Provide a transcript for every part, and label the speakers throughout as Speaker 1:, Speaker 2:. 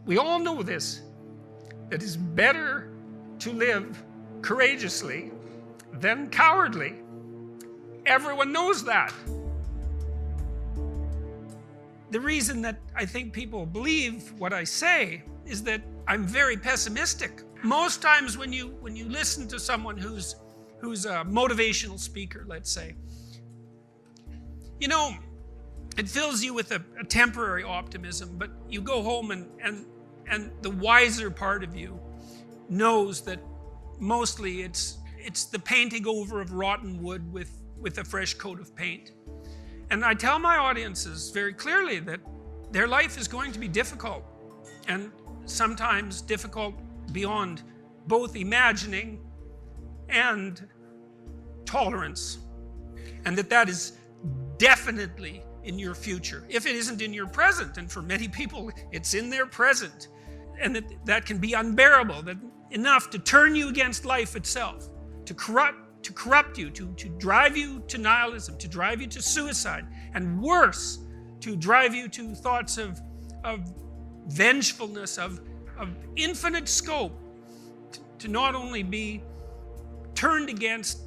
Speaker 1: We all know this, that it's better to live courageously than cowardly. Everyone knows that. The reason that I think people believe what I say is that I'm very pessimistic. Most times when you listen to someone who's a motivational speaker, let's say, you know, it fills you with a temporary optimism, but you go home and the wiser part of you knows that mostly it's the painting over of rotten wood with a fresh coat of paint. And I tell my audiences very clearly that their life is going to be difficult, and sometimes difficult beyond both imagining and tolerance. And that is definitely in your future, if it isn't in your present. And for many people, it's in their present. And that can be unbearable, that enough to turn you against life itself, to corrupt you, to drive you to nihilism, to drive you to suicide, and worse, to drive you to thoughts of vengefulness, of infinite scope, to not only be turned against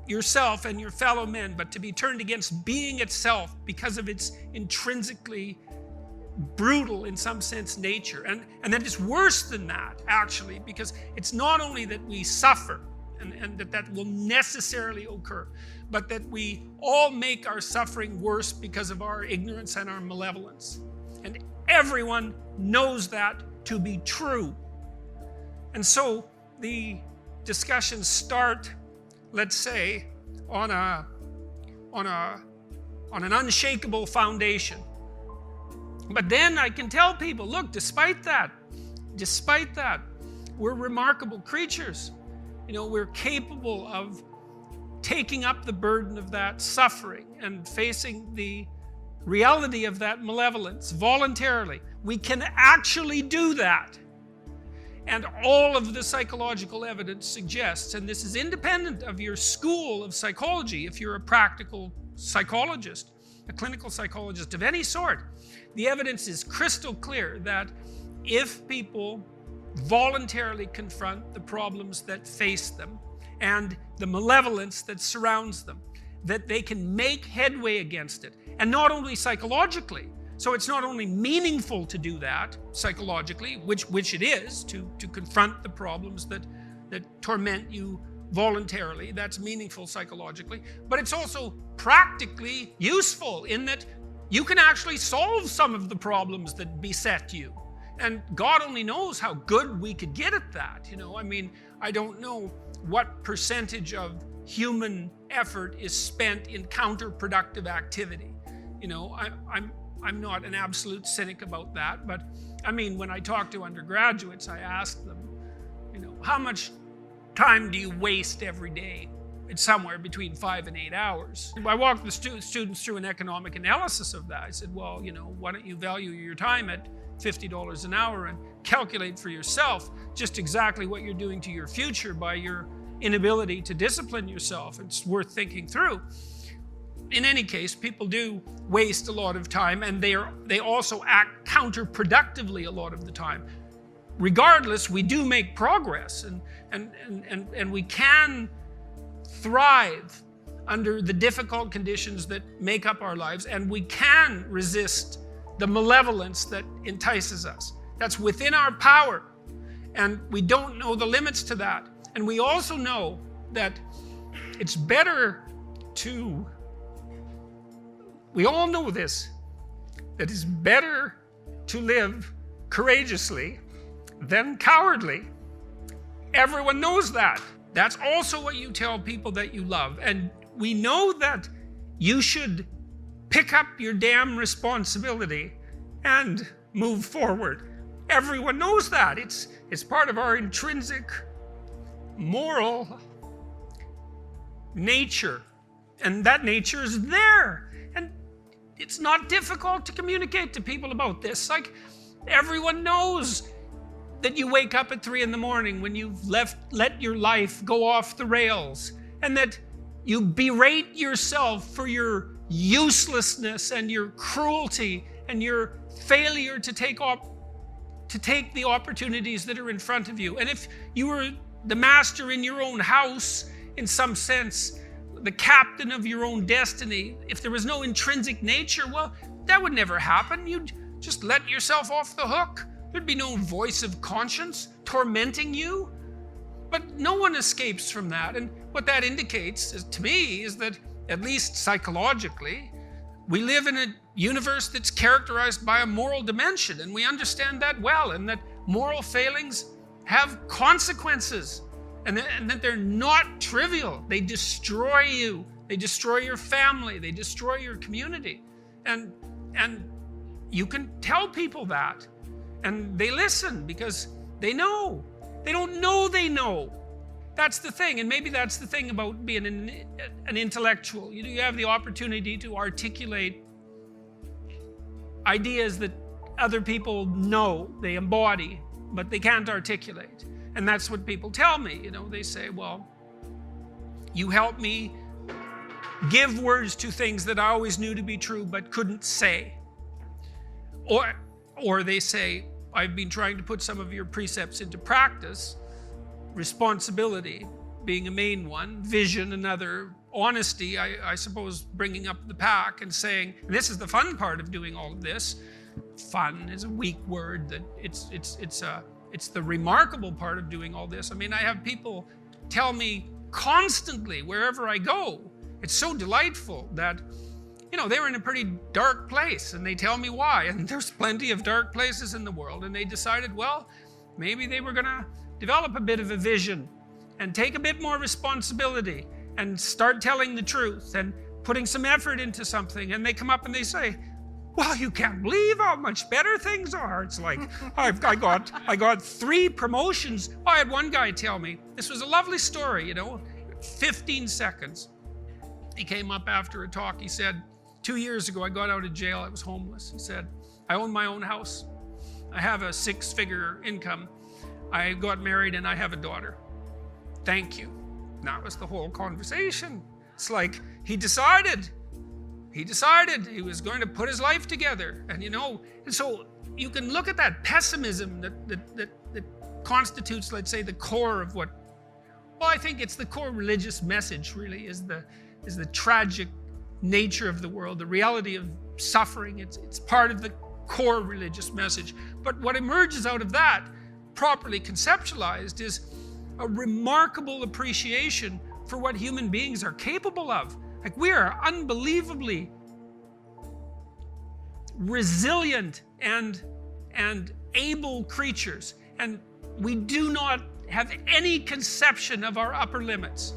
Speaker 1: yourself and your fellow men, but to be turned against being itself because of its intrinsically brutal, in some sense, nature. And that is worse than that, actually, because it's not only that we suffer, and that will necessarily occur, but that we all make our suffering worse because of our ignorance and our malevolence. And everyone knows that to be true. And so the discussions start, let's say, on an unshakable foundation. But then I can tell people, look, despite that, we're remarkable creatures. You know, we're capable of taking up the burden of that suffering and facing the reality of that malevolence voluntarily. We can actually do that. And all of the psychological evidence suggests, and this is independent of your school of psychology, if you're a practical psychologist, a clinical psychologist of any sort, the evidence is crystal clear that if people voluntarily confront the problems that face them and the malevolence that surrounds them, that they can make headway against it. And not only psychologically. So it's not only meaningful to do that psychologically, which it is, to confront the problems that torment you voluntarily. That's meaningful psychologically. But it's also practically useful in that you can actually solve some of the problems that beset you. And God only knows how good we could get at that. You know, I mean, I don't know what percentage of human effort is spent in counterproductive activity. You know, I'm not an absolute cynic about that, but I mean, when I talk to undergraduates, I ask them, you know, how much time do you waste every day? It's somewhere between 5 and 8 hours. I walked the students through an economic analysis of that. I said, well, you know, why don't you value your time at $50 an hour and calculate for yourself just exactly what you're doing to your future by your inability to discipline yourself. It's worth thinking through. In any case, people do waste a lot of time, and they also act counterproductively a lot of the time. Regardless, we do make progress, and we can thrive under the difficult conditions that make up our lives, and we can resist the malevolence that entices us. That's within our power, and we don't know the limits to that. And we also know that it's better to, we all know this, that it's better to live courageously than cowardly. Everyone knows that. That's also what you tell people that you love. And we know that you should pick up your damn responsibility and move forward. Everyone knows that. It's part of our intrinsic moral nature. And that nature is there. And it's not difficult to communicate to people about this. Like, everyone knows that you wake up at 3 in the morning when you've let your life go off the rails, and that you berate yourself for your uselessness and your cruelty and your failure to take up to take the opportunities that are in front of you. And if you were the master in your own house, in some sense, the captain of your own destiny, if there was no intrinsic nature, well, that would never happen. You'd just let yourself off the hook. There'd be no voice of conscience tormenting you. But no one escapes from that. And what that indicates to me is that, at least psychologically, we live in a universe that's characterized by a moral dimension, and we understand that well, and that moral failings have consequences, and that they're not trivial. They destroy you. They destroy your family. They destroy your community. And you can tell people that, and they listen because they know. They don't know they know. That's the thing, and maybe that's the thing about being an intellectual. You have the opportunity to articulate ideas that other people know, they embody, but they can't articulate. And that's what people tell me. They say, well, you help me give words to things that I always knew to be true but couldn't say. Or they say, I've been trying to put some of your precepts into practice. Responsibility being a main one, vision another, honesty, I suppose, bringing up the pack and saying, and this is the fun part of doing all of this. Fun is a weak word. That it's the remarkable part of doing all this. I mean, I have people tell me constantly wherever I go, it's so delightful that, they were in a pretty dark place, and they tell me why. And there's plenty of dark places in the world, and they decided, well, maybe they were going to develop a bit of a vision and take a bit more responsibility and start telling the truth and putting some effort into something. And they come up and they say, well, you can't believe how much better things are. It's like, I got 3 promotions. I had one guy tell me, this was a lovely story, 15 seconds. He came up after a talk. He said, 2 years ago, I got out of jail. I was homeless. He said, I own my own house. I have a 6-figure income. I got married and I have a daughter. Thank you. That was the whole conversation. It's like he decided he was going to put his life together. And and so you can look at that pessimism that constitutes, let's say, the core of well, I think it's the core religious message, really, is the tragic nature of the world, the reality of suffering. It's part of the core religious message. But what emerges out of that, properly conceptualized, is a remarkable appreciation for what human beings are capable of. Like, we are unbelievably resilient and able creatures, and we do not have any conception of our upper limits.